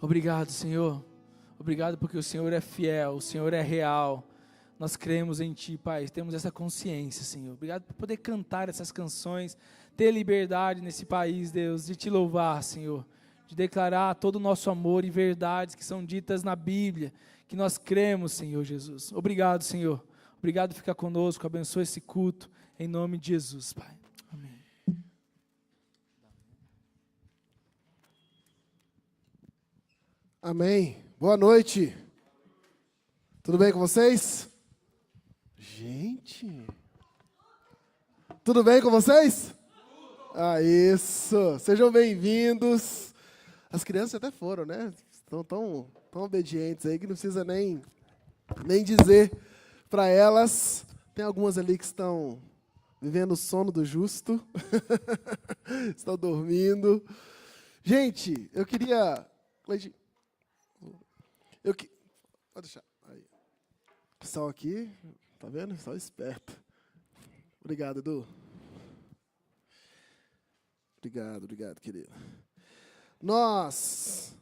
Obrigado, Senhor. Obrigado porque o Senhor é fiel, o Senhor é real. Nós cremos em Ti, Pai, temos essa consciência, Senhor. Obrigado por poder cantar essas canções, ter liberdade nesse país, Deus, de Te louvar, Senhor. De declarar todo o nosso amor e verdades que são ditas na Bíblia, que nós cremos, Senhor Jesus. Obrigado, Senhor. Obrigado por ficar conosco, abençoe esse culto, em nome de Jesus, Pai. Amém. Amém. Boa noite. Tudo bem com vocês? Gente. Tudo bem com vocês? Ah, isso. Sejam bem-vindos. As crianças até foram, né? Estão tão obedientes aí que não precisa nem dizer para elas. Tem algumas ali que estão vivendo o sono do justo. Estão dormindo. Gente, eu queria... Pode deixar. Aí. Pessoal aqui, tá vendo? Pessoal esperto. Obrigado, Edu. Obrigado, querido. Nós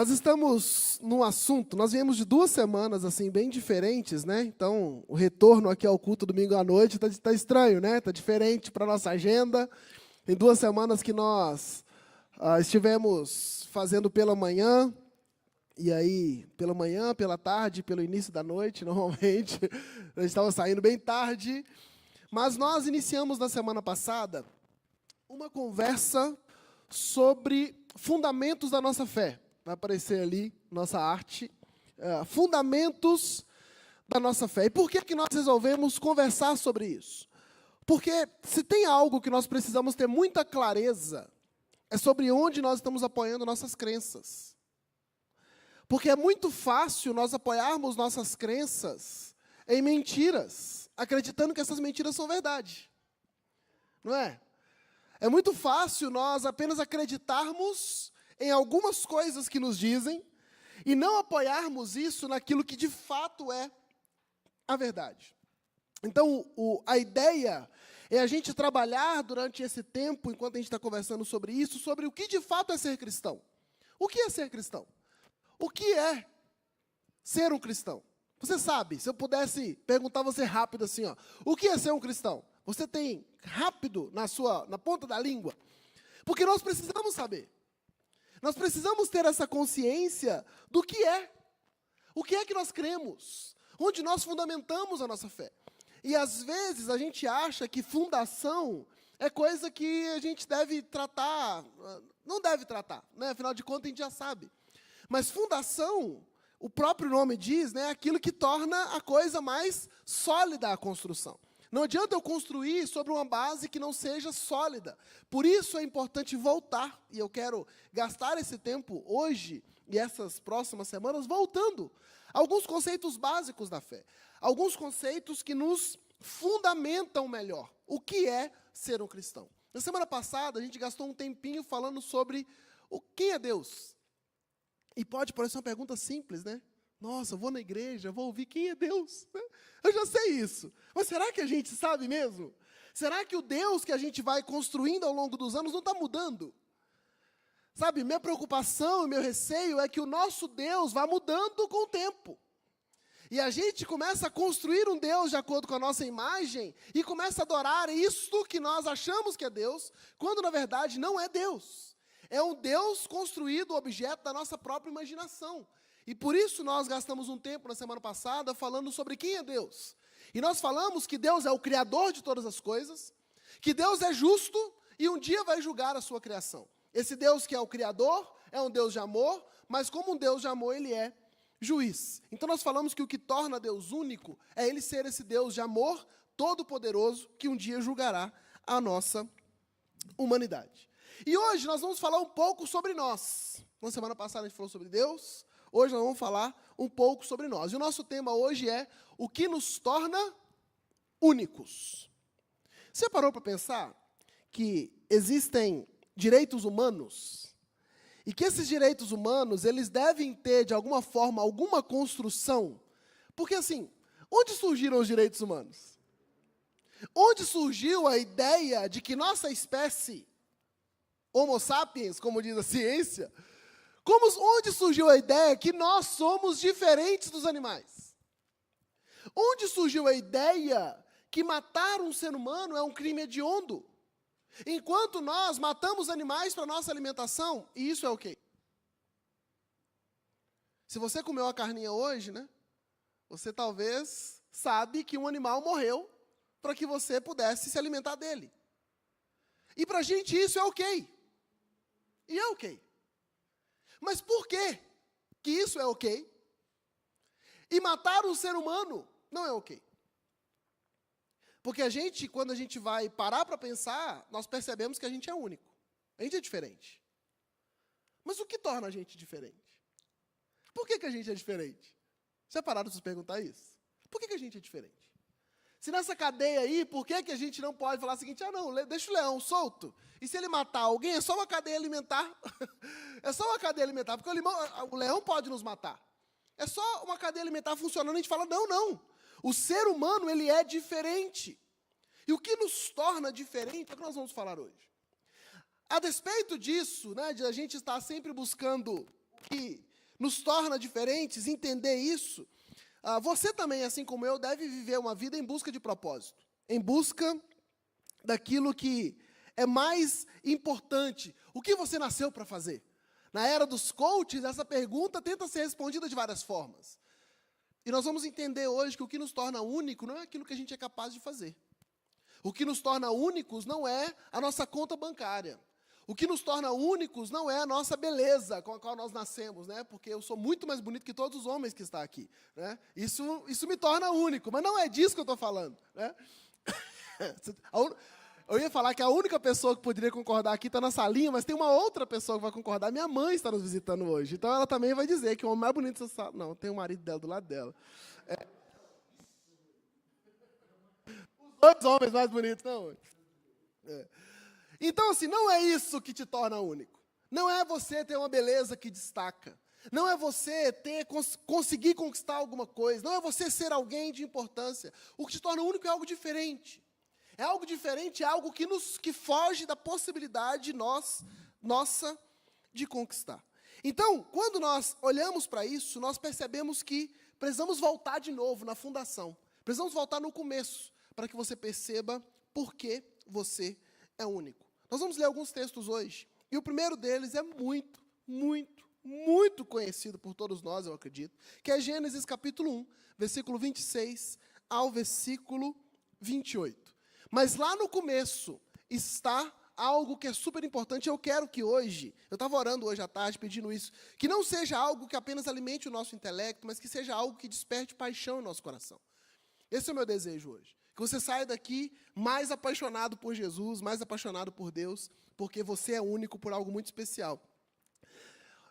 estamos num assunto, nós viemos de 2 semanas, assim, bem diferentes, né? Então, o retorno aqui ao culto domingo à noite tá estranho, né? Tá diferente para nossa agenda. Tem 2 semanas que nós estivemos fazendo pela manhã, e aí, pela manhã, pela tarde, pelo início da noite, normalmente, a gente estava saindo bem tarde, mas nós iniciamos na semana passada uma conversa sobre fundamentos da nossa fé. Vai aparecer ali, nossa arte, fundamentos da nossa fé. E por que nós resolvemos conversar sobre isso? Porque se tem algo que nós precisamos ter muita clareza, é sobre onde nós estamos apoiando nossas crenças. Porque é muito fácil nós apoiarmos nossas crenças em mentiras, acreditando que essas mentiras são verdade. Não é? É muito fácil nós apenas acreditarmos em algumas coisas que nos dizem e não apoiarmos isso naquilo que de fato é a verdade. Então, a ideia é a gente trabalhar durante esse tempo, enquanto a gente está conversando sobre isso, sobre o que de fato é ser cristão. O que é ser cristão? O que é ser um cristão? Você sabe, se eu pudesse perguntar você rápido assim, ó, o que é ser um cristão? Você tem rápido na ponta da língua? Porque nós precisamos saber. Nós precisamos ter essa consciência do que é. O que é que nós cremos? Onde nós fundamentamos a nossa fé. E às vezes a gente acha que fundação é coisa que a gente deve tratar, não deve tratar, né? Afinal de contas a gente já sabe. Mas fundação, o próprio nome diz, né, aquilo que torna a coisa mais sólida a construção. Não adianta eu construir sobre uma base que não seja sólida. Por isso é importante voltar, e eu quero gastar esse tempo hoje e essas próximas semanas voltando a alguns conceitos básicos da fé. Alguns conceitos que nos fundamentam melhor o que é ser um cristão. Na semana passada, a gente gastou um tempinho falando sobre quem é Deus. E pode parecer uma pergunta simples, né? Nossa, eu vou na igreja, vou ouvir quem é Deus. Eu já sei isso. Mas será que a gente sabe mesmo? Será que o Deus que a gente vai construindo ao longo dos anos não está mudando? Sabe, minha preocupação e meu receio é que o nosso Deus vá mudando com o tempo. E a gente começa a construir um Deus de acordo com a nossa imagem e começa a adorar isto que nós achamos que é Deus, quando na verdade não é Deus. É um Deus construído, objeto da nossa própria imaginação. E por isso nós gastamos um tempo na semana passada falando sobre quem é Deus. E nós falamos que Deus é o Criador de todas as coisas, que Deus é justo e um dia vai julgar a sua criação. Esse Deus que é o Criador é um Deus de amor, mas como um Deus de amor, Ele é juiz. Então nós falamos que o que torna Deus único é Ele ser esse Deus de amor todo-poderoso que um dia julgará a nossa humanidade. E hoje nós vamos falar um pouco sobre nós. Na semana passada a gente falou sobre Deus, hoje nós vamos falar um pouco sobre nós. E o nosso tema hoje é o que nos torna únicos. Você parou para pensar que existem direitos humanos? E que esses direitos humanos, eles devem ter, de alguma forma, alguma construção? Porque, assim, onde surgiram os direitos humanos? Onde surgiu a ideia de que nossa espécie, Homo sapiens, como diz a ciência, Onde surgiu a ideia que nós somos diferentes dos animais? Onde surgiu a ideia que matar um ser humano é um crime hediondo? Enquanto nós matamos animais para nossa alimentação, e isso é o quê? Se você comeu a carninha hoje, né? Você talvez sabe que um animal morreu para que você pudesse se alimentar dele. E para a gente isso é ok. E é ok. Mas por que isso é ok? E matar um ser humano não é ok. Porque quando a gente vai parar para pensar, nós percebemos que a gente é único. A gente é diferente. Mas o que torna a gente diferente? Por que a gente é diferente? Já pararam para se perguntar isso? Por que a gente é diferente? Se nessa cadeia aí, por que a gente não pode falar o seguinte, não, deixa o leão solto, e se ele matar alguém, é só uma cadeia alimentar. É só uma cadeia alimentar, porque o leão pode nos matar. É só uma cadeia alimentar funcionando, a gente fala, não. O ser humano, ele é diferente. E o que nos torna diferente é o que nós vamos falar hoje. A despeito disso, né, de a gente estar sempre buscando o que nos torna diferentes, entender isso, você também, assim como eu, deve viver uma vida em busca de propósito, em busca daquilo que é mais importante. O que você nasceu para fazer? Na era dos coaches, essa pergunta tenta ser respondida de várias formas. E nós vamos entender hoje que o que nos torna único não é aquilo que a gente é capaz de fazer. O que nos torna únicos não é a nossa conta bancária. O que nos torna únicos não é a nossa beleza com a qual nós nascemos, né? Porque eu sou muito mais bonito que todos os homens que estão aqui, né? Isso me torna único, mas não é disso que eu estou falando, né? Eu ia falar que a única pessoa que poderia concordar aqui está na salinha, mas tem uma outra pessoa que vai concordar. Minha mãe está nos visitando hoje, então ela também vai dizer que o homem mais bonito dessa sala... Não, tem o marido dela do lado dela. Os dois homens mais bonitos, não. Então, assim, não é isso que te torna único. Não é você ter uma beleza que destaca. Não é você conseguir conquistar alguma coisa. Não é você ser alguém de importância. O que te torna único é algo diferente. É algo diferente, é algo que foge da possibilidade nossa de conquistar. Então, quando nós olhamos para isso, nós percebemos que precisamos voltar de novo na fundação. Precisamos voltar no começo, para que você perceba por que você é único. Nós vamos ler alguns textos hoje, e o primeiro deles é muito, muito, muito conhecido por todos nós, eu acredito, que é Gênesis capítulo 1, versículo 26 ao versículo 28. Mas lá no começo está algo que é super importante. Eu quero que hoje, eu estava orando hoje à tarde pedindo isso, que não seja algo que apenas alimente o nosso intelecto, mas que seja algo que desperte paixão em nosso coração. Esse é o meu desejo hoje. Que você saia daqui mais apaixonado por Jesus, mais apaixonado por Deus, porque você é único por algo muito especial.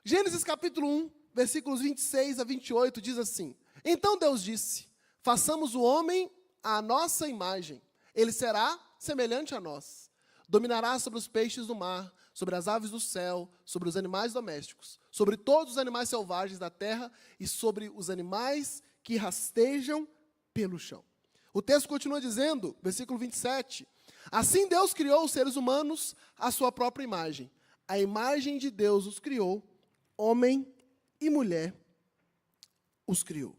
Gênesis capítulo 1, versículos 26 a 28, diz assim: Então Deus disse, façamos o homem à nossa imagem. Ele será semelhante a nós. Dominará sobre os peixes do mar, sobre as aves do céu, sobre os animais domésticos, sobre todos os animais selvagens da terra e sobre os animais que rastejam pelo chão. O texto continua dizendo, versículo 27, assim Deus criou os seres humanos à sua própria imagem. A imagem de Deus os criou, homem e mulher os criou.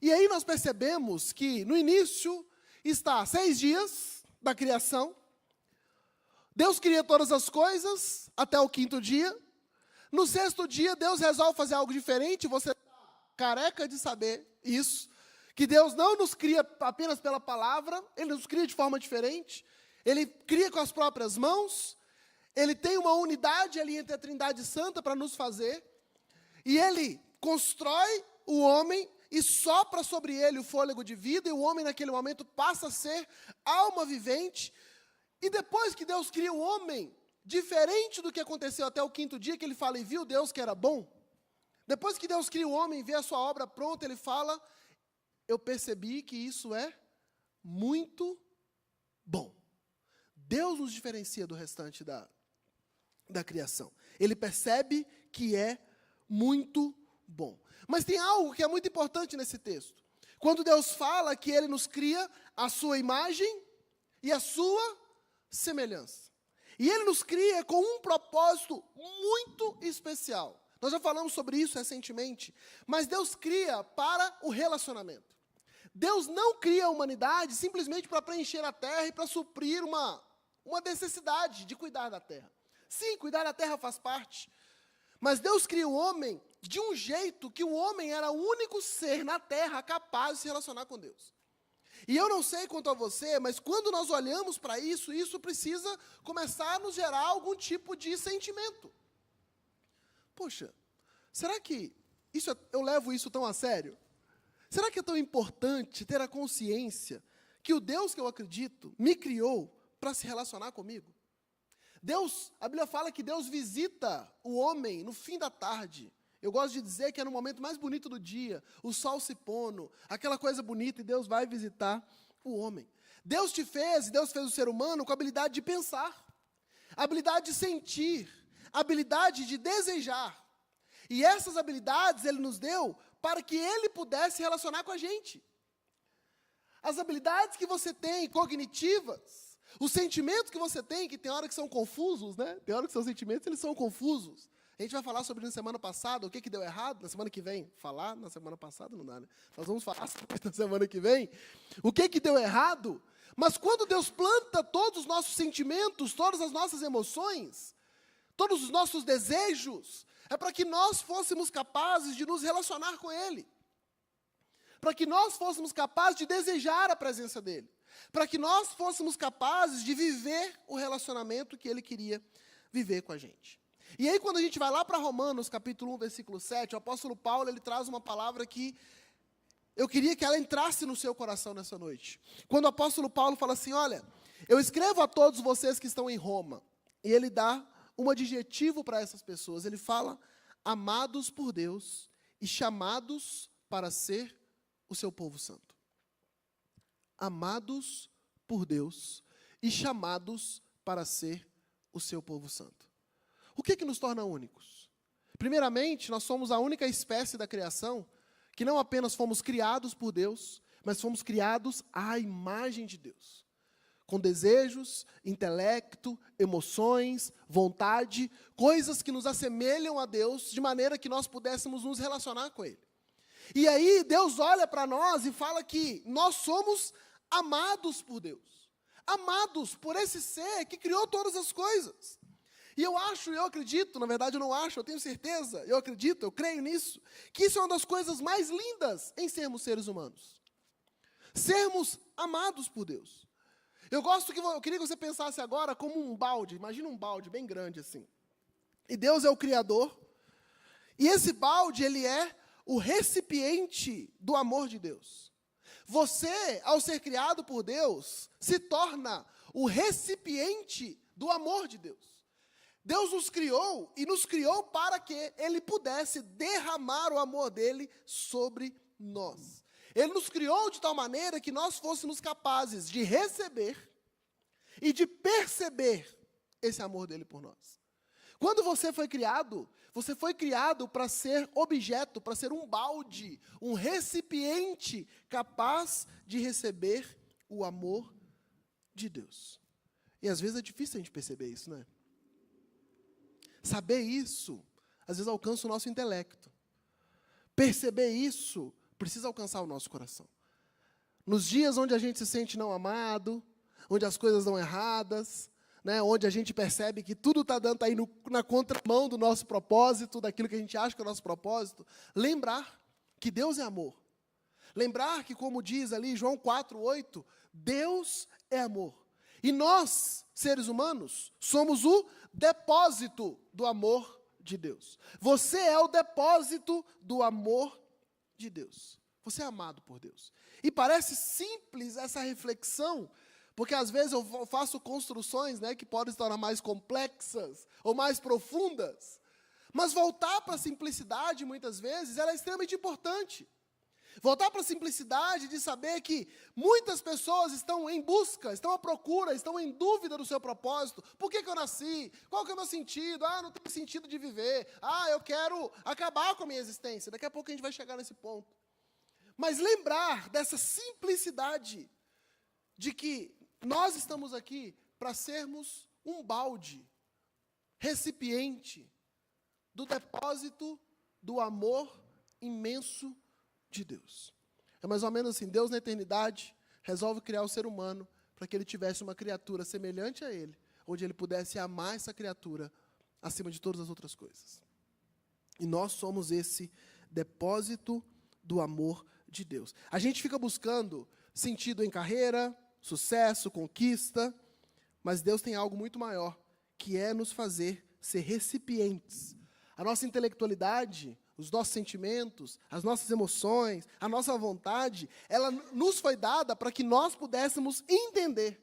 E aí nós percebemos que no início está 6 dias da criação. Deus cria todas as coisas até o 5º dia. No 6º dia, Deus resolve fazer algo diferente. Você está careca de saber isso. Que Deus não nos cria apenas pela palavra, Ele nos cria de forma diferente. Ele cria com as próprias mãos. Ele tem uma unidade ali entre a Trindade Santa para nos fazer. E Ele constrói o homem e sopra sobre ele o fôlego de vida, e o homem naquele momento passa a ser alma vivente. E depois que Deus cria o homem, diferente do que aconteceu até o 5º dia, que ele fala, e viu Deus que era bom. Depois que Deus cria o homem e vê a sua obra pronta, ele fala, eu percebi que isso é muito bom. Deus nos diferencia do restante da criação. Ele percebe que é muito bom. Mas tem algo que é muito importante nesse texto. Quando Deus fala que Ele nos cria a sua imagem e a sua semelhança. E Ele nos cria com um propósito muito especial. Nós já falamos sobre isso recentemente. Mas Deus cria para o relacionamento. Deus não cria a humanidade simplesmente para preencher a terra e para suprir uma necessidade de cuidar da terra. Sim, cuidar da terra faz parte. Mas Deus cria o homem de um jeito que o homem era o único ser na terra capaz de se relacionar com Deus. E eu não sei quanto a você, mas quando nós olhamos para isso, isso precisa começar a nos gerar algum tipo de sentimento. Poxa, será que eu levo isso tão a sério? Será que é tão importante ter a consciência que o Deus que eu acredito me criou para se relacionar comigo? A Bíblia fala que Deus visita o homem no fim da tarde. Eu gosto de dizer que é no momento mais bonito do dia, o sol se pondo, aquela coisa bonita, e Deus vai visitar o homem. Deus fez o ser humano com a habilidade de pensar, a habilidade de sentir, a habilidade de desejar. E essas habilidades Ele nos deu para que Ele pudesse se relacionar com a gente. As habilidades que você tem, cognitivas, os sentimentos que você tem, que tem hora que são confusos, né? Tem hora que seus sentimentos eles são confusos. A gente vai falar sobre isso na semana passada, o que deu errado, na semana que vem. Falar na semana passada não dá, né? Nós vamos falar na semana que vem. O que deu errado, mas quando Deus planta todos os nossos sentimentos, todas as nossas emoções, todos os nossos desejos, é para que nós fôssemos capazes de nos relacionar com Ele. Para que nós fôssemos capazes de desejar a presença dEle. Para que nós fôssemos capazes de viver o relacionamento que Ele queria viver com a gente. E aí, quando a gente vai lá para Romanos, capítulo 1, versículo 7, o apóstolo Paulo, ele traz uma palavra que eu queria que ela entrasse no seu coração nessa noite. Quando o apóstolo Paulo fala assim, olha, eu escrevo a todos vocês que estão em Roma, e ele dá um adjetivo para essas pessoas, ele fala, amados por Deus e chamados para ser o seu povo santo. Amados por Deus e chamados para ser o seu povo santo. O que nos torna únicos? Primeiramente, nós somos a única espécie da criação que não apenas fomos criados por Deus, mas fomos criados à imagem de Deus. Com desejos, intelecto, emoções, vontade, coisas que nos assemelham a Deus, de maneira que nós pudéssemos nos relacionar com Ele. E aí, Deus olha para nós e fala que nós somos amados por Deus. Amados por esse ser que criou todas as coisas. E eu acredito, na verdade eu não acho, eu tenho certeza, eu acredito, eu creio nisso, que isso é uma das coisas mais lindas em sermos seres humanos. Sermos amados por Deus. Eu queria que você pensasse agora como um balde, imagina um balde bem grande assim. E Deus é o Criador, e esse balde, ele é o recipiente do amor de Deus. Você, ao ser criado por Deus, se torna o recipiente do amor de Deus. Deus nos criou e nos criou para que Ele pudesse derramar o amor dEle sobre nós. Ele nos criou de tal maneira que nós fôssemos capazes de receber e de perceber esse amor dEle por nós. Quando você foi criado para ser objeto, para ser um balde, um recipiente capaz de receber o amor de Deus. E às vezes é difícil a gente perceber isso, né? Saber isso, às vezes alcança o nosso intelecto. Perceber isso, precisa alcançar o nosso coração. Nos dias onde a gente se sente não amado, onde as coisas dão erradas, né, onde a gente percebe que tudo está aí na contramão do nosso propósito, daquilo que a gente acha que é o nosso propósito, lembrar que Deus é amor. Lembrar que, como diz ali João 4:8, Deus é amor. E nós, seres humanos, somos o depósito do amor de Deus. Você é o depósito do amor de Deus. Você é amado por Deus. E parece simples essa reflexão, porque às vezes eu faço construções, né, que podem se tornar mais complexas ou mais profundas. Mas voltar para a simplicidade, muitas vezes, ela é extremamente importante. Voltar para a simplicidade de saber que muitas pessoas estão em busca, estão à procura, estão em dúvida do seu propósito. Por que eu nasci? Qual que é o meu sentido? Não tem sentido de viver. Eu quero acabar com a minha existência. Daqui a pouco a gente vai chegar nesse ponto. Mas lembrar dessa simplicidade de que nós estamos aqui para sermos um balde, recipiente do depósito do amor imenso de Deus. É mais ou menos assim, Deus na eternidade resolve criar o ser humano para que ele tivesse uma criatura semelhante a ele, onde ele pudesse amar essa criatura acima de todas as outras coisas. E nós somos esse depósito do amor de Deus. A gente fica buscando sentido em carreira, sucesso, conquista, mas Deus tem algo muito maior, que é nos fazer ser recipientes. A nossa intelectualidade, os nossos sentimentos, as nossas emoções, a nossa vontade, ela nos foi dada para que nós pudéssemos entender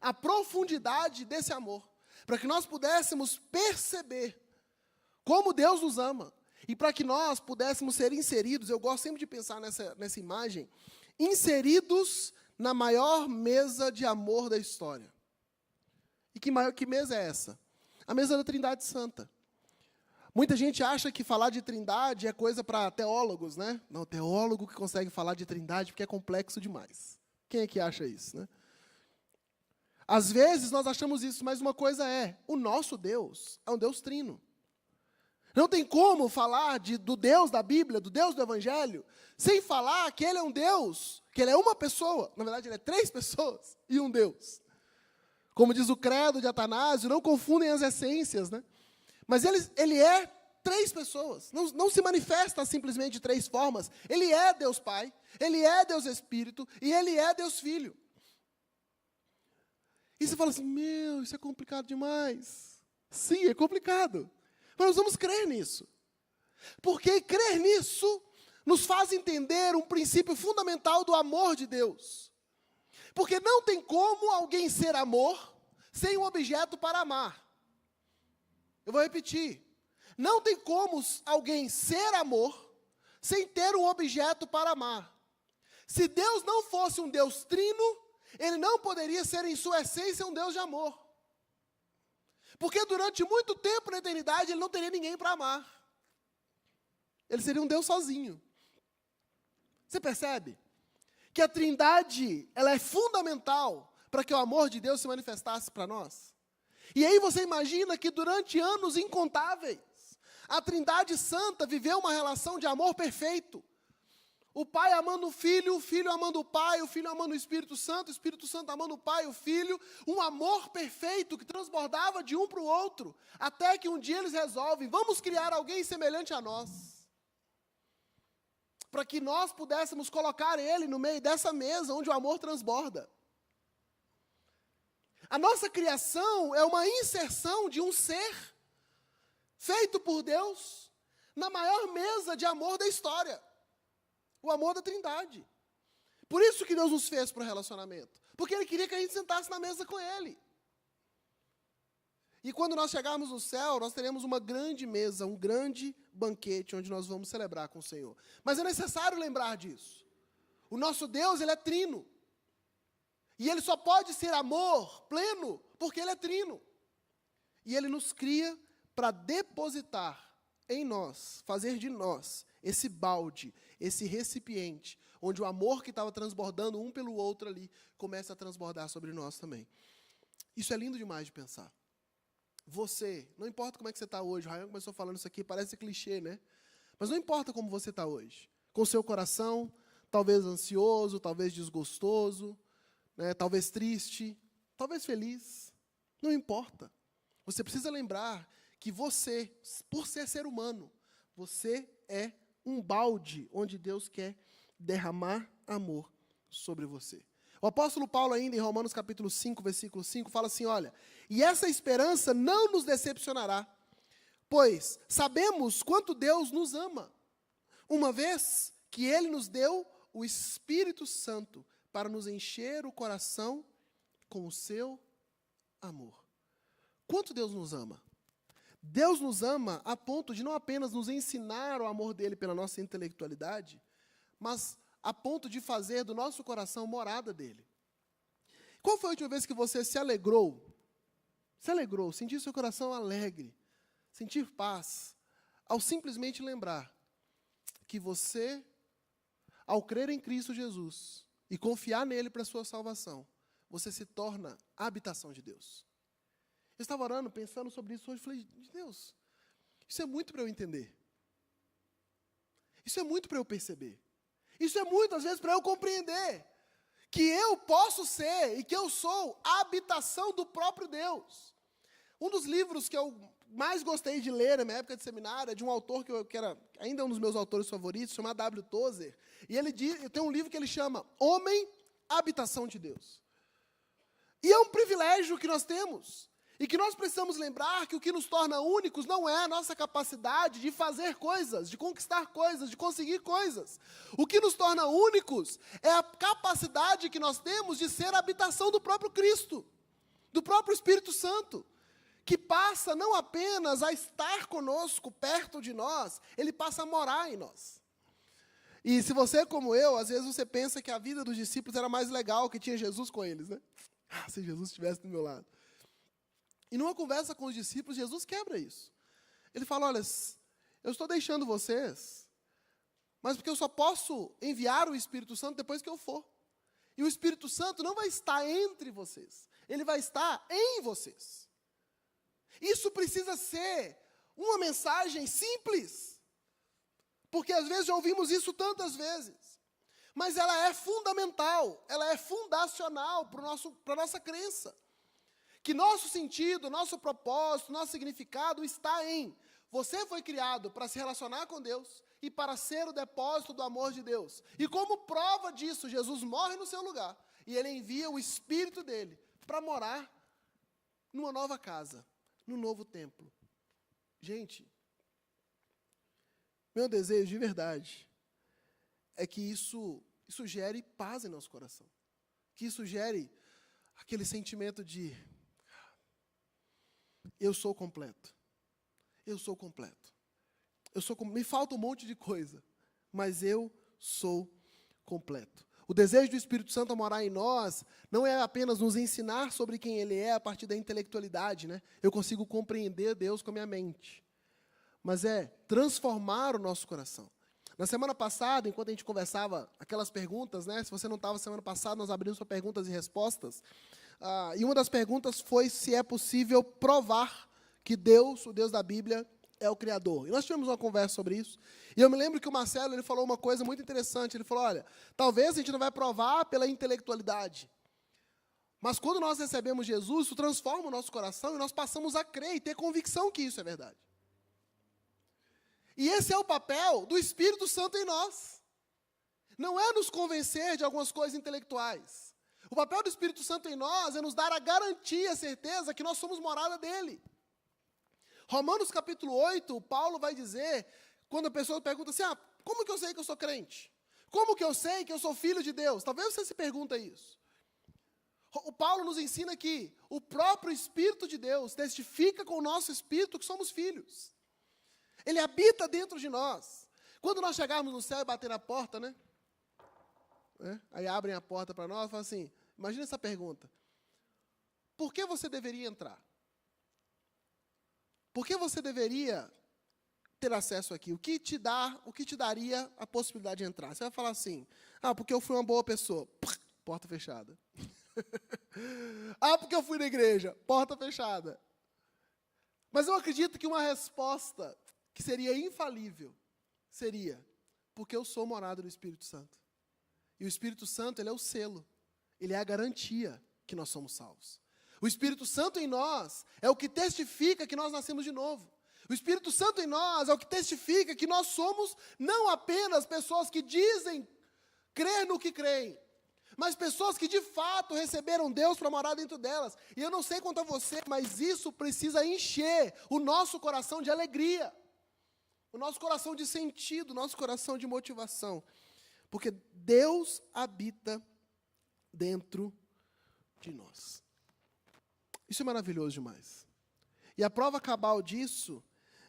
a profundidade desse amor, para que nós pudéssemos perceber como Deus nos ama, e para que nós pudéssemos ser inseridos, eu gosto sempre de pensar nessa imagem, inseridos na maior mesa de amor da história. E que mesa é essa? A mesa da Trindade Santa. Muita gente acha que falar de Trindade é coisa para teólogos, né? Não, teólogo que consegue falar de Trindade porque é complexo demais. Quem é que acha isso, né? Às vezes nós achamos isso, mas uma coisa é, o nosso Deus é um Deus trino. Não tem como falar do Deus da Bíblia, do Deus do Evangelho, sem falar que Ele é um Deus, que Ele é uma pessoa, na verdade Ele é 3 pessoas e um Deus. Como diz o credo de Atanásio, não confundem as essências, né? Mas ele é 3 pessoas, não se manifesta simplesmente de 3 formas. Ele é Deus Pai, Ele é Deus Espírito e Ele é Deus Filho. E você fala assim, isso é complicado demais. Sim, é complicado. Mas nós vamos crer nisso. Porque crer nisso nos faz entender um princípio fundamental do amor de Deus. Porque não tem como alguém ser amor sem um objeto para amar. Eu vou repetir. Não tem como alguém ser amor sem ter um objeto para amar. Se Deus não fosse um Deus trino, Ele não poderia ser em sua essência um Deus de amor. Porque durante muito tempo na eternidade Ele não teria ninguém para amar. Ele seria um Deus sozinho. Você percebe? Que a Trindade, ela é fundamental para que o amor de Deus se manifestasse para nós. E aí você imagina que durante anos incontáveis, a Trindade Santa viveu uma relação de amor perfeito. O Pai amando o Filho amando o Pai, o Filho amando o Espírito Santo amando o Pai e o Filho, um amor perfeito que transbordava de um para o outro, até que um dia eles resolvem, vamos criar alguém semelhante a nós, para que nós pudéssemos colocar Ele no meio dessa mesa, onde o amor transborda. A nossa criação é uma inserção de um ser, feito por Deus, na maior mesa de amor da história. O amor da Trindade. Por isso que Deus nos fez para o relacionamento. Porque Ele queria que a gente sentasse na mesa com Ele. E quando nós chegarmos no céu, nós teremos uma grande mesa, um grande banquete, onde nós vamos celebrar com o Senhor. Mas é necessário lembrar disso. O nosso Deus, Ele é trino. E Ele só pode ser amor pleno, porque Ele é trino. E Ele nos cria para depositar em nós, fazer de nós, esse balde, esse recipiente, onde o amor que estava transbordando um pelo outro ali, começa a transbordar sobre nós também. Isso é lindo demais de pensar. Você, não importa como é que você está hoje, o Ryan começou falando isso aqui, parece clichê, né? Mas não importa como você está hoje. Com o seu coração, talvez ansioso, talvez desgostoso, né? Talvez triste, talvez feliz. Não importa. Você precisa lembrar que você, por ser humano, você é um balde onde Deus quer derramar amor sobre você. O apóstolo Paulo ainda em Romanos capítulo 5, versículo 5, fala assim, olha, e essa esperança não nos decepcionará, pois sabemos quanto Deus nos ama, uma vez que Ele nos deu o Espírito Santo para nos encher o coração com o seu amor. Quanto Deus nos ama? Deus nos ama a ponto de não apenas nos ensinar o amor dele pela nossa intelectualidade, mas a ponto de fazer do nosso coração morada dele. Qual foi a última vez que você se alegrou, sentir seu coração alegre, sentir paz, ao simplesmente lembrar que você, ao crer em Cristo Jesus e confiar nele para a sua salvação, você se torna a habitação de Deus? Eu estava orando, pensando sobre isso hoje, falei, Deus, Isso é muito para eu entender. Isso é muito para eu perceber. Isso é muito, às vezes, para eu compreender que eu posso ser e que eu sou a habitação do próprio Deus. Um dos livros que eu mais gostei de ler na minha época de seminário é de um autor que era ainda um dos meus autores favoritos, chamado W. Tozer. E ele tem um livro que ele chama Homem, Habitação de Deus. E é um privilégio que nós temos. E que nós precisamos lembrar que o que nos torna únicos não é a nossa capacidade de fazer coisas, de conquistar coisas, de conseguir coisas. O que nos torna únicos é a capacidade que nós temos de ser a habitação do próprio Cristo, do próprio Espírito Santo, que passa não apenas a estar conosco, perto de nós, ele passa a morar em nós. E se você, como eu, às vezes você pensa que a vida dos discípulos era mais legal, que tinha Jesus com eles, né? Ah, se Jesus estivesse do meu lado. E numa conversa com os discípulos, Jesus quebra isso. Ele fala, olha, eu estou deixando vocês, mas porque eu só posso enviar o Espírito Santo depois que eu for. E o Espírito Santo não vai estar entre vocês, ele vai estar em vocês. Isso precisa ser uma mensagem simples, porque às vezes já ouvimos isso tantas vezes, mas ela é fundamental, ela é fundacional para a nossa crença. Que nosso sentido, nosso propósito, nosso significado está em você foi criado para se relacionar com Deus e para ser o depósito do amor de Deus. E como prova disso, Jesus morre no seu lugar e ele envia o Espírito dele para morar numa nova casa, num novo templo. Gente, meu desejo de verdade é que isso gere paz em nosso coração. Que isso gere aquele sentimento de eu sou completo. Eu sou completo. Me falta um monte de coisa, mas eu sou completo. O desejo do Espírito Santo a morar em nós não é apenas nos ensinar sobre quem Ele é a partir da intelectualidade, né? Eu consigo compreender Deus com a minha mente. Mas é transformar o nosso coração. Na semana passada, enquanto a gente conversava aquelas perguntas, né? Se você não estava semana passada, nós abrimos para perguntas e respostas. E uma das perguntas foi se é possível provar que Deus, o Deus da Bíblia, é o Criador. E nós tivemos uma conversa sobre isso. E eu me lembro que o Marcelo ele falou uma coisa muito interessante. Ele falou, olha, talvez a gente não vai provar pela intelectualidade. Mas quando nós recebemos Jesus, isso transforma o nosso coração e nós passamos a crer e ter convicção que isso é verdade. E esse é o papel do Espírito Santo em nós. Não é nos convencer de algumas coisas intelectuais. O papel do Espírito Santo em nós é nos dar a garantia, a certeza que nós somos morada dele. Romanos capítulo 8, Paulo vai dizer, quando a pessoa pergunta assim, como que eu sei que eu sou crente? Como que eu sei que eu sou filho de Deus? Talvez você se pergunta isso. O Paulo nos ensina que o próprio Espírito de Deus testifica com o nosso espírito que somos filhos. Ele habita dentro de nós. Quando nós chegarmos no céu e bater na porta, né? Aí abrem a porta para nós e falam assim, imagina essa pergunta. Por que você deveria entrar? Por que você deveria ter acesso aqui? O que te daria a possibilidade de entrar? Você vai falar assim, porque eu fui uma boa pessoa. Porta fechada. Porque eu fui na igreja. Porta fechada. Mas eu acredito que uma resposta que seria infalível seria, porque eu sou morada do Espírito Santo. E o Espírito Santo, ele é o selo. Ele é a garantia que nós somos salvos. O Espírito Santo em nós é o que testifica que nós nascemos de novo. O Espírito Santo em nós é o que testifica que nós somos não apenas pessoas que dizem crer no que creem, mas pessoas que de fato receberam Deus para morar dentro delas. E eu não sei quanto a você, mas isso precisa encher o nosso coração de alegria, o nosso coração de sentido, o nosso coração de motivação. Porque Deus habita dentro de nós. Isso é maravilhoso demais. E a prova cabal disso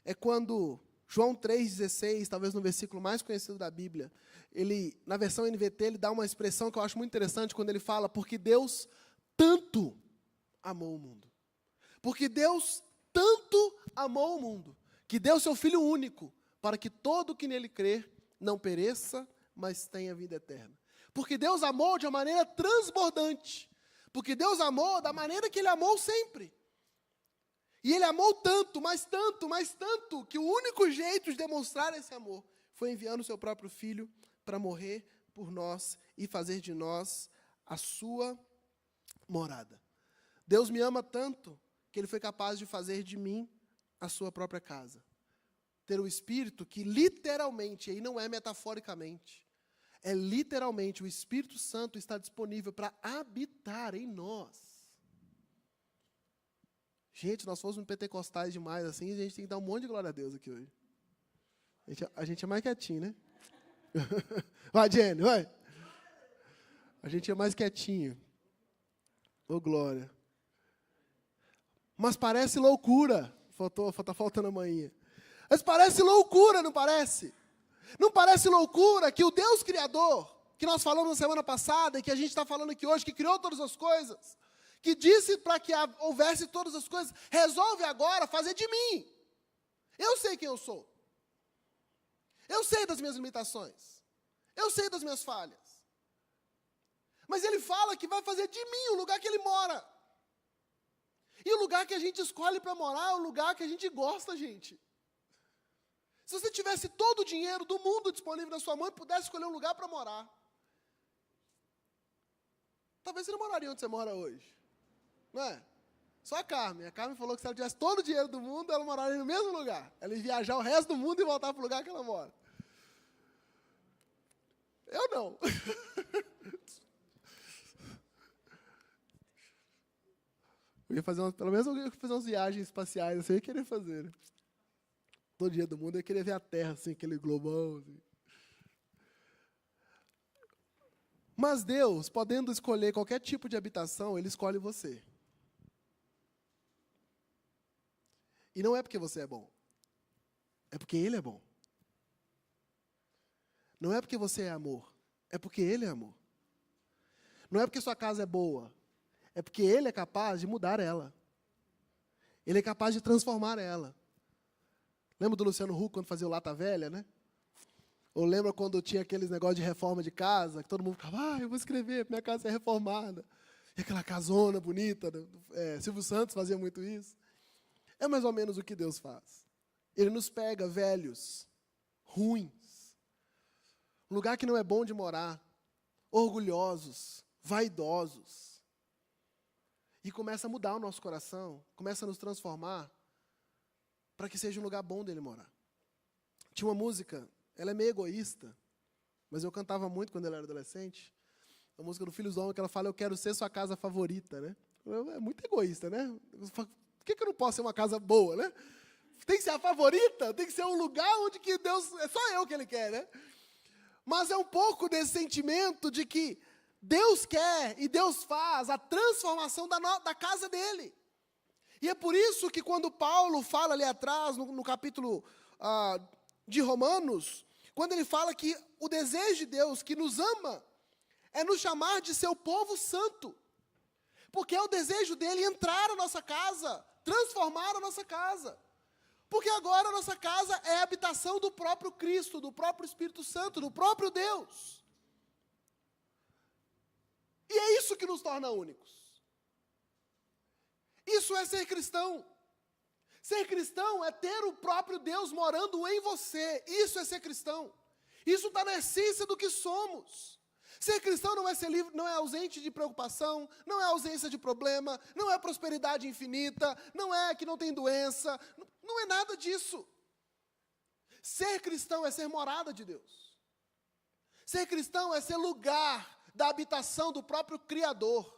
é quando João 3,16, talvez no versículo mais conhecido da Bíblia, ele, na versão NVT, ele dá uma expressão que eu acho muito interessante quando ele fala, porque Deus tanto amou o mundo. Porque Deus tanto amou o mundo, que deu seu Filho único, para que todo que nele crer não pereça, mas tenha vida eterna. Porque Deus amou de uma maneira transbordante. Porque Deus amou da maneira que Ele amou sempre. E ele amou tanto, mas tanto, mas tanto, que o único jeito de demonstrar esse amor foi enviando o seu próprio filho para morrer por nós e fazer de nós a sua morada. Deus me ama tanto que ele foi capaz de fazer de mim a sua própria casa. Ter o Espírito que literalmente, e não é metaforicamente, é literalmente o Espírito Santo está disponível para habitar em nós. Gente, nós fomos pentecostais demais assim, a gente tem que dar um monte de glória a Deus aqui hoje. A gente é mais quietinho, né? Vai, Jenny, vai. A gente é mais quietinho. Ô, glória. Mas parece loucura. Tá faltando a manhinha. Mas parece loucura, não parece? Não parece loucura que o Deus Criador, que nós falamos na semana passada e que a gente está falando aqui hoje, que criou todas as coisas, que disse para que houvesse todas as coisas, resolve agora fazer de mim. Eu sei quem eu sou. Eu sei das minhas limitações. Eu sei das minhas falhas. Mas ele fala que vai fazer de mim o lugar que ele mora. E o lugar que a gente escolhe para morar é o lugar que a gente gosta, gente. Se você tivesse todo o dinheiro do mundo disponível na sua mão e pudesse escolher um lugar para morar, talvez você não moraria onde você mora hoje. Não é? Só a Carmen. A Carmen falou que se ela tivesse todo o dinheiro do mundo, ela moraria no mesmo lugar. Ela ia viajar o resto do mundo e voltar para o lugar que ela mora. Eu não. Eu ia fazer pelo menos eu ia fazer umas viagens espaciais, assim, eu ia querer fazer. Né? Todo dia do mundo eu ia querer ver a Terra, assim, aquele globão. Assim. Mas Deus, podendo escolher qualquer tipo de habitação, Ele escolhe você. E não é porque você é bom. É porque Ele é bom. Não é porque você é amor. É porque Ele é amor. Não é porque sua casa é boa. É porque Ele é capaz de mudar ela. Ele é capaz de transformar ela. Lembra do Luciano Huck quando fazia o Lata Velha, né? Ou lembra quando tinha aqueles negócios de reforma de casa, que todo mundo ficava, eu vou escrever, minha casa é reformada. E aquela casona bonita, Silvio Santos fazia muito isso. É mais ou menos o que Deus faz. Ele nos pega velhos, ruins, um lugar que não é bom de morar, orgulhosos, vaidosos, e começa a mudar o nosso coração, começa a nos transformar para que seja um lugar bom dele morar. Tinha uma música, ela é meio egoísta, mas eu cantava muito quando eu era adolescente, a música do Filhos do Homem, que ela fala, eu quero ser sua casa favorita, né? É muito egoísta, né? Por que eu não posso ser uma casa boa, né? Tem que ser a favorita, tem que ser um lugar onde que Deus, é só eu que Ele quer, né? Mas é um pouco desse sentimento de que Deus quer e Deus faz a transformação da casa dele. E é por isso que quando Paulo fala ali atrás, no capítulo de Romanos, quando ele fala que o desejo de Deus que nos ama é nos chamar de seu povo santo. Porque é o desejo dele entrar na nossa casa, transformar a nossa casa. Porque agora a nossa casa é a habitação do próprio Cristo, do próprio Espírito Santo, do próprio Deus. E é isso que nos torna únicos. Isso é ser cristão. Ser cristão é ter o próprio Deus morando em você. Isso é ser cristão. Isso está na essência do que somos. Ser cristão não é ser livre, não é ausente de preocupação, não é ausência de problema, não é prosperidade infinita, não é que não tem doença, não é nada disso. Ser cristão é ser morada de Deus. Ser cristão é ser lugar da habitação do próprio Criador.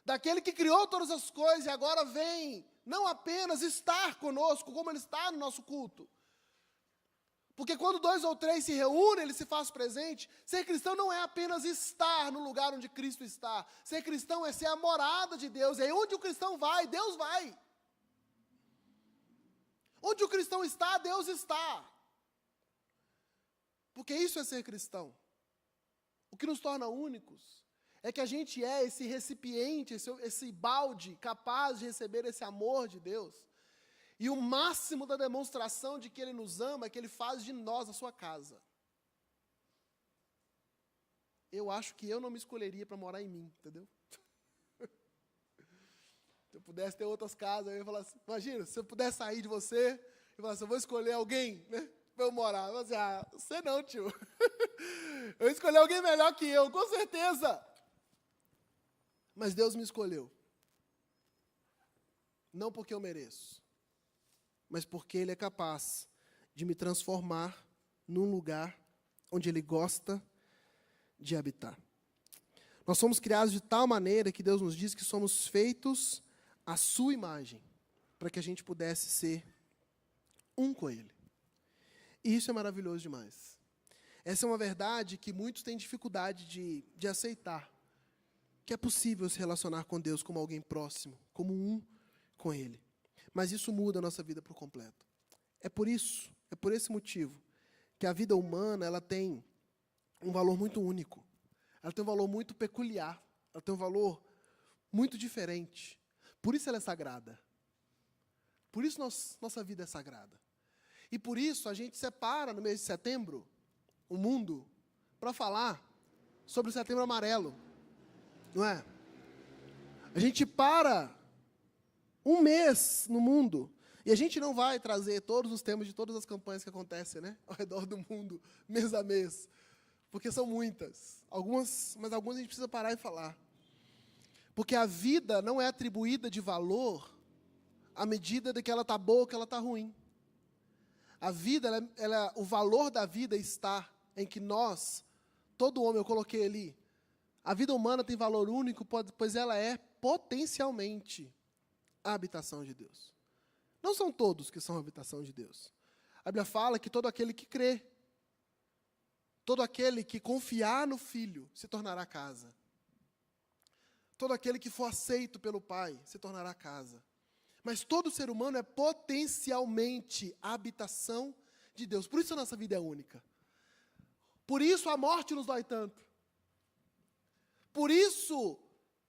Daquele que criou todas as coisas e agora vem não apenas estar conosco, como Ele está no nosso culto. Porque quando 2 ou 3 se reúnem, Ele se faz presente. Ser cristão não é apenas estar no lugar onde Cristo está. Ser cristão é ser a morada de Deus. E aí onde o cristão vai, Deus vai. Onde o cristão está, Deus está. Porque isso é ser cristão. O que nos torna únicos é que a gente é esse recipiente, esse balde capaz de receber esse amor de Deus. E o máximo da demonstração de que Ele nos ama é que Ele faz de nós a sua casa. Eu acho que eu não me escolheria para morar em mim, entendeu? Se eu pudesse ter outras casas, eu ia falar assim, imagina, se eu pudesse sair de você, eu ia falar assim, eu vou escolher alguém, né, para eu morar. Eu ia falar assim, você não, tio. Eu escolhi alguém melhor que eu, com certeza. Mas Deus me escolheu. Não porque eu mereço, mas porque Ele é capaz de me transformar num lugar onde Ele gosta de habitar. Nós somos criados de tal maneira que Deus nos diz que somos feitos à sua imagem, para que a gente pudesse ser um com Ele. E isso é maravilhoso demais. Essa é uma verdade que muitos têm dificuldade de aceitar, que é possível se relacionar com Deus como alguém próximo, como um com Ele. Mas isso muda a nossa vida por completo. É por esse motivo, que a vida humana ela tem um valor muito único. Ela tem um valor muito peculiar. Ela tem um valor muito diferente. Por isso ela é sagrada. Por isso nossa vida é sagrada. E por isso a gente separa no mês de setembro o mundo para falar sobre o Setembro Amarelo. Não é? A gente para um mês no mundo. E a gente não vai trazer todos os temas de todas as campanhas que acontecem, né, ao redor do mundo, mês a mês. Porque são muitas. Mas algumas a gente precisa parar e falar. Porque a vida não é atribuída de valor à medida de que ela está boa ou que ela está ruim. A vida, o valor da vida está em que nós, todo homem, eu coloquei ali, a vida humana tem valor único, pois ela é potencialmente a habitação de Deus. Não são todos que são a habitação de Deus. A Bíblia fala que todo aquele que crê, todo aquele que confiar no Filho, se tornará casa. Todo aquele que for aceito pelo Pai, se tornará casa. Mas todo ser humano é potencialmente a habitação de Deus. Por isso a nossa vida é única. Por isso a morte nos dói tanto. Por isso,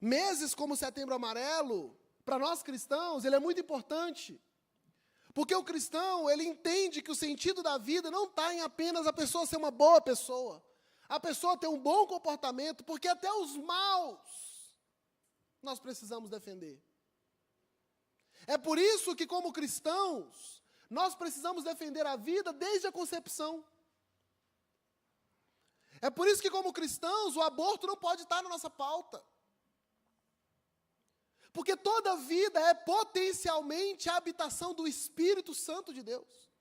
meses como o Setembro Amarelo, para nós cristãos, ele é muito importante. Porque o cristão, ele entende que o sentido da vida não está em apenas a pessoa ser uma boa pessoa. A pessoa ter um bom comportamento, porque até os maus nós precisamos defender. É por isso que, como cristãos, nós precisamos defender a vida desde a concepção. É por isso que, como cristãos, o aborto não pode estar na nossa pauta. Porque toda vida é potencialmente a habitação do Espírito Santo de Deus.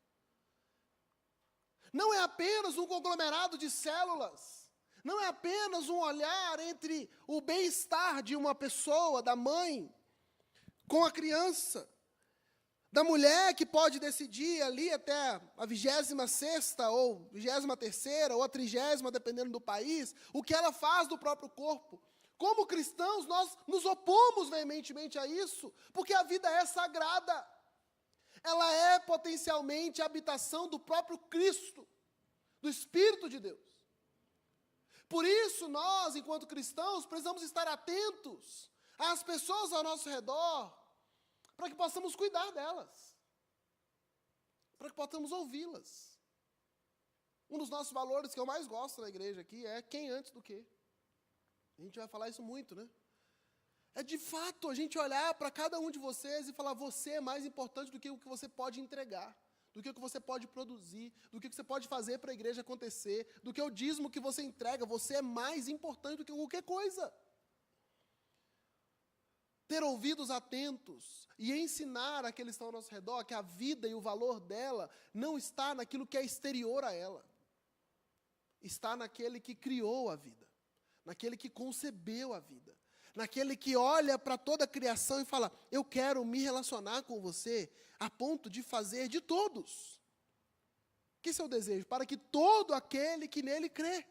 Não é apenas um conglomerado de células. Não é apenas um olhar entre o bem-estar de uma pessoa, da mãe, com a criança. Da mulher que pode decidir ali até a 26ª, ou 23ª, ou a 30ª, dependendo do país, o que ela faz do próprio corpo. Como cristãos, nós nos opomos veementemente a isso, porque a vida é sagrada. Ela é potencialmente a habitação do próprio Cristo, do Espírito de Deus. Por isso, nós, enquanto cristãos, precisamos estar atentos às pessoas ao nosso redor, para que possamos cuidar delas, para que possamos ouvi-las. Um dos nossos valores que eu mais gosto na igreja aqui é quem antes do quê. A gente vai falar isso muito, né? É de fato a gente olhar para cada um de vocês e falar, você é mais importante do que o que você pode entregar, do que o que você pode produzir, do que você pode fazer para a igreja acontecer, do que o dízimo que você entrega, você é mais importante do que qualquer coisa. Ter ouvidos atentos e ensinar àqueles que estão ao nosso redor que a vida e o valor dela não está naquilo que é exterior a ela. Está naquele que criou a vida, naquele que concebeu a vida, naquele que olha para toda a criação e fala, eu quero me relacionar com você a ponto de fazer de todos. Que esse é o desejo, para que todo aquele que nele crê.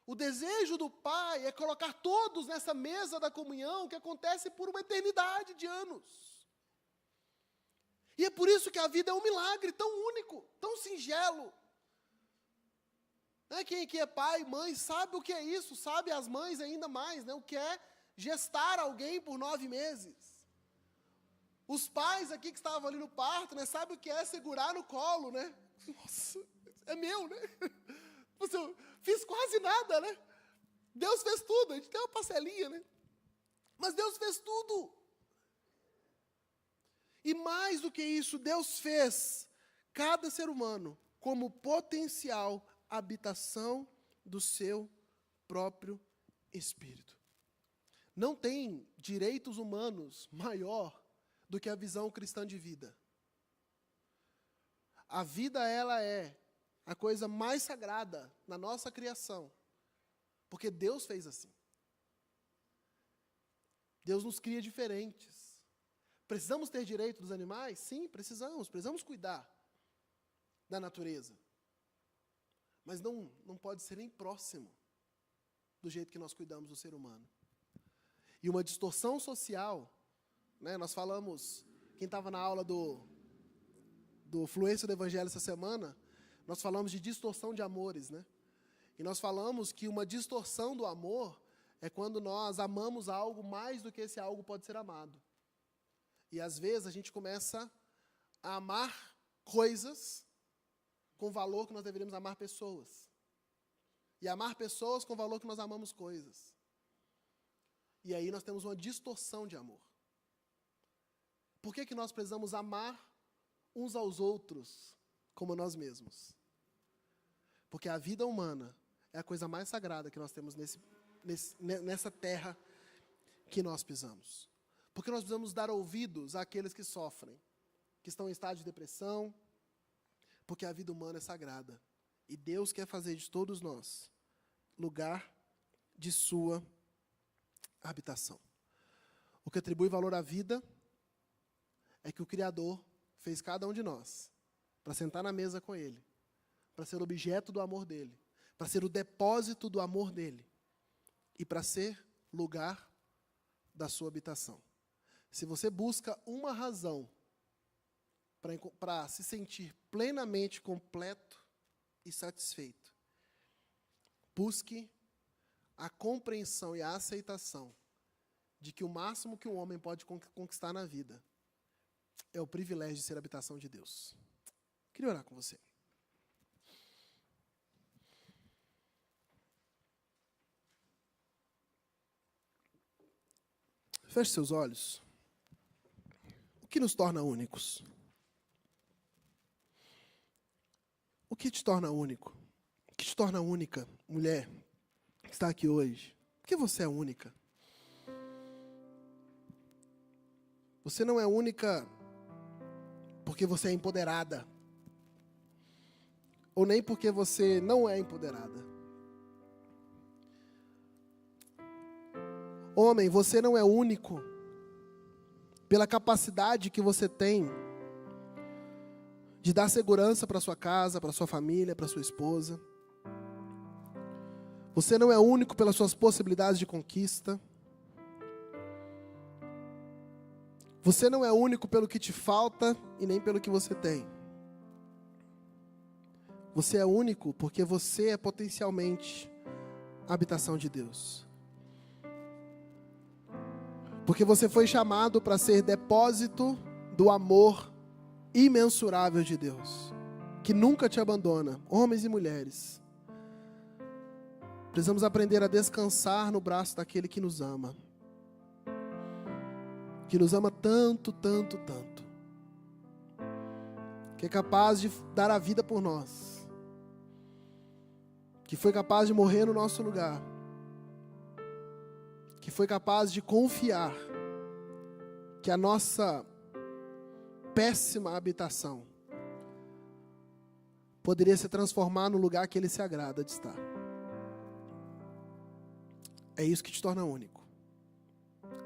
O desejo do Pai é colocar todos nessa mesa da comunhão que acontece por uma eternidade de anos. E é por isso que a vida é um milagre tão único, tão singelo. Quem aqui é pai, mãe, sabe o que é isso, sabe as mães ainda mais, né? O que é gestar alguém por 9 meses. Os pais aqui que estavam ali no parto, né, sabe o que é segurar no colo, né? Nossa, é meu, né? Eu fiz quase nada, né? Deus fez tudo, a gente tem uma parcelinha, né? Mas Deus fez tudo. E mais do que isso, Deus fez cada ser humano como potencial habitação do seu próprio Espírito. Não tem direitos humanos maior do que a visão cristã de vida. A vida, ela é a coisa mais sagrada na nossa criação, porque Deus fez assim. Deus nos cria diferentes. Precisamos ter direito dos animais? Sim, precisamos cuidar da natureza. Mas não pode ser nem próximo do jeito que nós cuidamos do ser humano. E uma distorção social, né, nós falamos, quem estava na aula do Fluência do Evangelho essa semana, nós falamos de distorção de amores, né? E nós falamos que uma distorção do amor é quando nós amamos algo mais do que esse algo pode ser amado. E às vezes a gente começa a amar coisas com o valor que nós deveríamos amar pessoas. E amar pessoas com o valor que nós amamos coisas. E aí nós temos uma distorção de amor. Por que nós precisamos amar uns aos outros como nós mesmos? Porque a vida humana é a coisa mais sagrada que nós temos nessa terra que nós pisamos. Porque nós precisamos dar ouvidos àqueles que sofrem, que estão em estado de depressão, porque a vida humana é sagrada. E Deus quer fazer de todos nós lugar de sua habitação. O que atribui valor à vida é que o Criador fez cada um de nós para sentar na mesa com Ele, para ser objeto do amor dEle, para ser o depósito do amor dEle e para ser lugar da sua habitação. Se você busca uma razão para se sentir plenamente completo e satisfeito, busque a compreensão e a aceitação de que o máximo que um homem pode conquistar na vida é o privilégio de ser habitação de Deus. Queria orar com você. Feche seus olhos. O que nos torna únicos? O que te torna único? O que te torna única, mulher que está aqui hoje? Por que você é única? Você não é única porque você é empoderada. Ou nem porque você não é empoderada. Homem, você não é único pela capacidade que você tem de dar segurança para sua casa, para sua família, para sua esposa. Você não é único pelas suas possibilidades de conquista. Você não é único pelo que te falta e nem pelo que você tem. Você é único porque você é potencialmente a habitação de Deus. Porque você foi chamado para ser depósito do amor imensurável de Deus, que nunca te abandona, homens e mulheres. Precisamos aprender a descansar no braço daquele que nos ama. Que nos ama tanto, tanto, tanto. Que é capaz de dar a vida por nós. Que foi capaz de morrer no nosso lugar. Que foi capaz de confiar que a nossa péssima habitação poderia se transformar no lugar que Ele se agrada de estar. É isso que te torna único.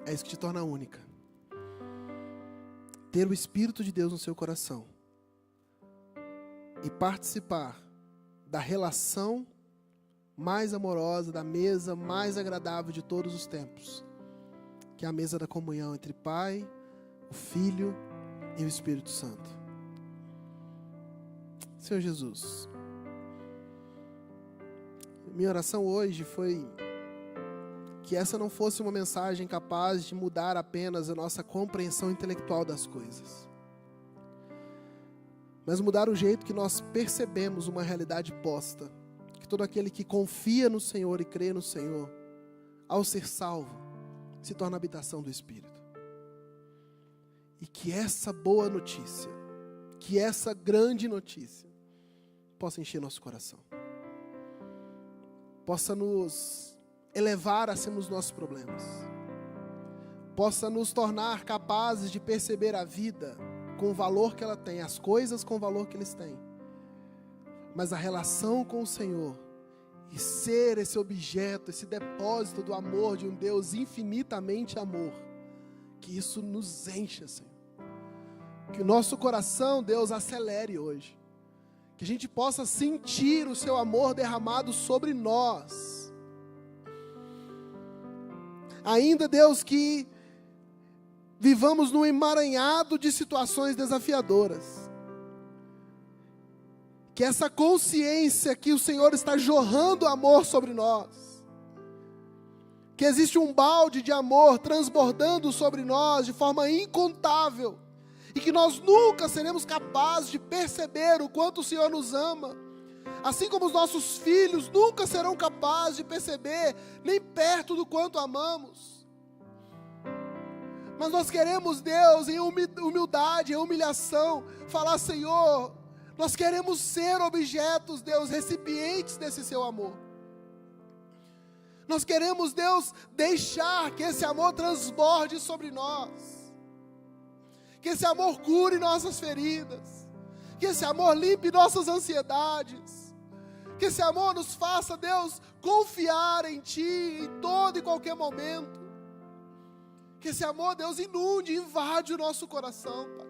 É isso que te torna única. Ter o Espírito de Deus no seu coração e participar da relação mais amorosa, da mesa mais agradável de todos os tempos, que é a mesa da comunhão entre Pai, o Filho e o Espírito Santo. Senhor Jesus, minha oração hoje foi que essa não fosse uma mensagem capaz de mudar apenas a nossa compreensão intelectual das coisas, mas mudar o jeito que nós percebemos uma realidade posta, que todo aquele que confia no Senhor e crê no Senhor, ao ser salvo, se torna a habitação do Espírito. E que essa boa notícia, que essa grande notícia, possa encher nosso coração. Possa nos elevar acima dos nossos problemas. Possa nos tornar capazes de perceber a vida com o valor que ela tem, as coisas com o valor que eles têm. Mas a relação com o Senhor e ser esse objeto, esse depósito do amor de um Deus infinitamente amor, que isso nos encha, Senhor. Que o nosso coração, Deus, acelere hoje. Que a gente possa sentir o seu amor derramado sobre nós. Ainda, Deus, que vivamos num emaranhado de situações desafiadoras. Que essa consciência que o Senhor está jorrando amor sobre nós, que existe um balde de amor transbordando sobre nós de forma incontável, e que nós nunca seremos capazes de perceber o quanto o Senhor nos ama, assim como os nossos filhos nunca serão capazes de perceber nem perto do quanto amamos. Mas nós queremos, Deus, em humildade, em humilhação, falar: Senhor, nós queremos ser objetos, Deus, recipientes desse seu amor. Nós queremos, Deus, deixar que esse amor transborde sobre nós. Que esse amor cure nossas feridas. Que esse amor limpe nossas ansiedades. Que esse amor nos faça, Deus, confiar em Ti em todo e qualquer momento. Que esse amor, Deus, inunde, invade o nosso coração, Pai.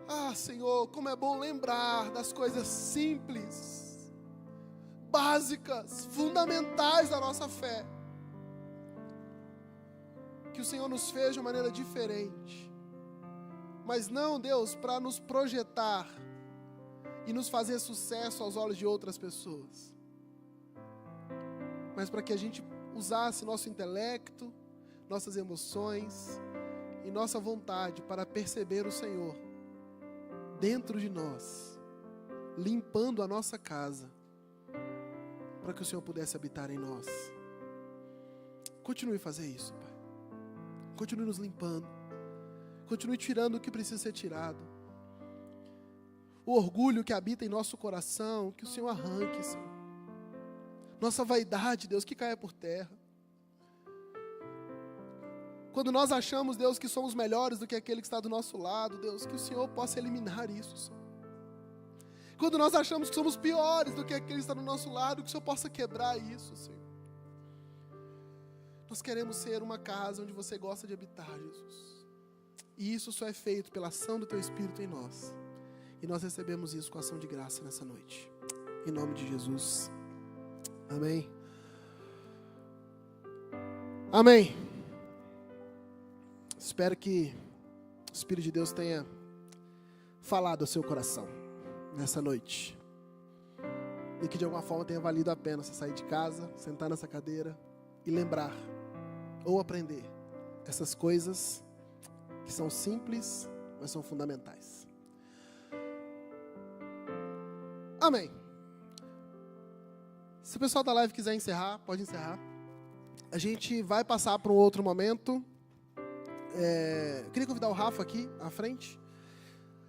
Ah, Senhor, como é bom lembrar das coisas simples, básicas, fundamentais da nossa fé. Que o Senhor nos fez de uma maneira diferente. Mas não, Deus, para nos projetar e nos fazer sucesso aos olhos de outras pessoas. Mas para que a gente usasse nosso intelecto, nossas emoções e nossa vontade para perceber o Senhor dentro de nós, limpando a nossa casa, para que o Senhor pudesse habitar em nós. Continue a fazer isso, Pai. Continue nos limpando. Continue tirando o que precisa ser tirado. O orgulho que habita em nosso coração, que o Senhor arranque, Senhor. Nossa vaidade, Deus, que caia por terra. Quando nós achamos, Deus, que somos melhores do que aquele que está do nosso lado, Deus, que o Senhor possa eliminar isso, Senhor. Quando nós achamos que somos piores do que aquele que está do nosso lado, que o Senhor possa quebrar isso, Senhor. Nós queremos ser uma casa onde você gosta de habitar, Jesus. E isso só é feito pela ação do Teu Espírito em nós. E nós recebemos isso com ação de graça nessa noite. Em nome de Jesus. Amém. Amém. Espero que o Espírito de Deus tenha falado ao seu coração nessa noite. E que de alguma forma tenha valido a pena você sair de casa, sentar nessa cadeira e lembrar ou aprender essas coisas que são simples, mas são fundamentais. Amém. Se o pessoal da live quiser encerrar, pode encerrar. A gente vai passar para um outro momento. Eu queria convidar o Rafa aqui à frente.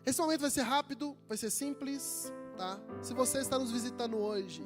Esse momento vai ser rápido, vai ser simples, tá? Se você está nos visitando hoje